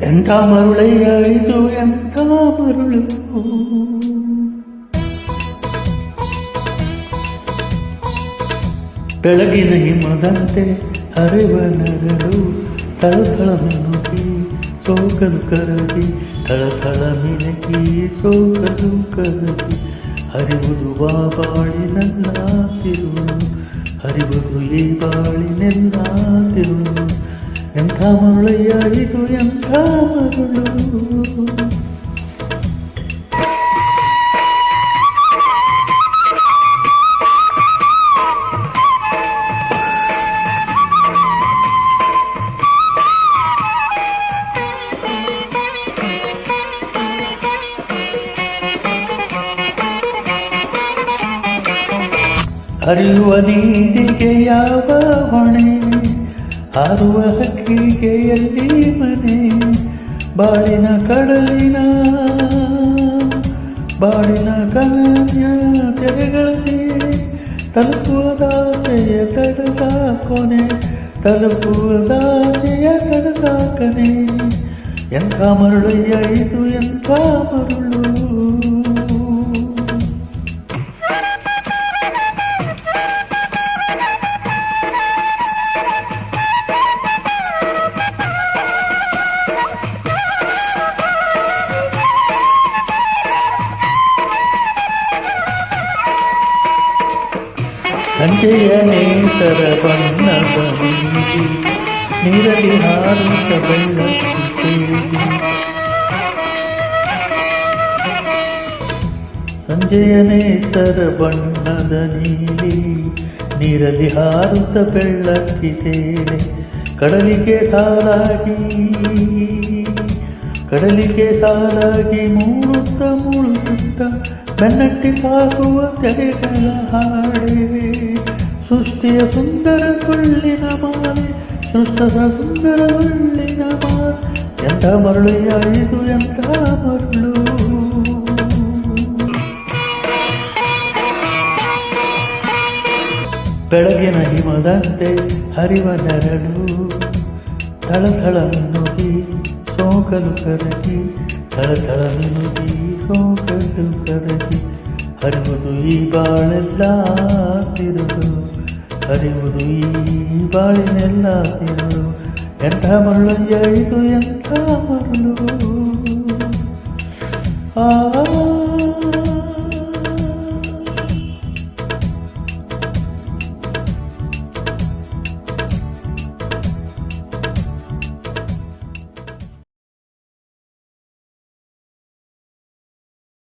ಎಂಥ ಮರುಳಯ್ಯ ಇದು ಎಂಥ ಮರುಳು, ಬೆಳಗಿನ ಹಿಮದಂತೆ ಹರಿವ ನರಳು, ತಳತಳ ಮಿನುಗಿ ಸೋಕಲು ಕರಗಿ, ತಳತಳ ಮಿನುಗಿ ಸೋಕಲು ಕರಗಿ, ಹರಿವುದು ಬಾ ಬಾಳಿನೆಲ್ಲ ತಿರುಳು, ಹರಿವುದು ಈ ಬಾಳಿನೆಲ್ಲ ತಿರುಳು. ಎಂಥ ಮರುಳಯ್ಯ ಇದು ಎಂಥ ಮರುಳು. ಹರಿಯುವ ನೀರಿಗೆ ಯಾವ ಹೊಣೆ, ಹಾರುವ ಹಕ್ಕಿಗೆ ಎಲ್ಲಿ ಮನೆ, ಬಾಳಿನ ಕಡಲಿನ ತೆರೆಗಳ ಸೇರಿ, ತಲುಪುವುದಾಸೆಯ ತಡದ ಕೊನೆ, ತಲುಪುವುದಾಸೆಯ ತಡದ ಕನೆ. ಎಂಥ ಮರುಳಯ್ಯ ಇದು ಎಂಥ ಮರುಳು. ಸಂಜೆಯ ನೇಸರ ಬಣ್ಣದ ನೀರಲ್ಲಿ ಹಾರುತ್ತ ಬೆಳಕಿದ್ದೇನೆ, ಸಂಜೆಯ ನೇಸರ ಬಣ್ಣದ ನೀರಲ್ಲಿ ಹಾರುತ್ತ ಬೆಳಕಿದ್ದೇನೆ. ಕಡಲಿಗೆ ಸಾಲಾಗಿ ಮುಳುಗುತ್ತ ಬೆನ್ನಟ್ಟಿ ಸಾಗುವ ತೆರೆಗಳ ಹಾಡೆ, ಸೃಷ್ಟಿಯ ಸುಂದರ ಸುಳ್ಳಿನ ಮಾಲೆ, ಸೃಷ್ಟದ ಸುಂದರ ಸುಳ್ಳಿನ ಮಾಲೆ. ಎಂಥ ಮರುಳಯ್ಯ ಇದು ಎಂಥ ಮರುಳು. ಬೆಳಗಿನ ಹಿಮದಂತೆ ಹರಿವ ನೆರಳು, ಥಳಥಳ ಮಿನುಗಿ ಸೋಕಲು ಕರಗಿ, ಥಳಥಳ ಮಿನುಗಿ ಸೋಕಲು ಕರಗಿ, ಹರಿವುದು ಈ ಬಾಳೆಲ್ಲ ತಿರುಳು, ಹರಿವುದು ಈ ಬಾಳಿನೆಲ್ಲ ತಿರುಳು. ಎಂಥ ಮರುಳಯ್ಯ ಇದು ಎಂಥ ಮರುಳು.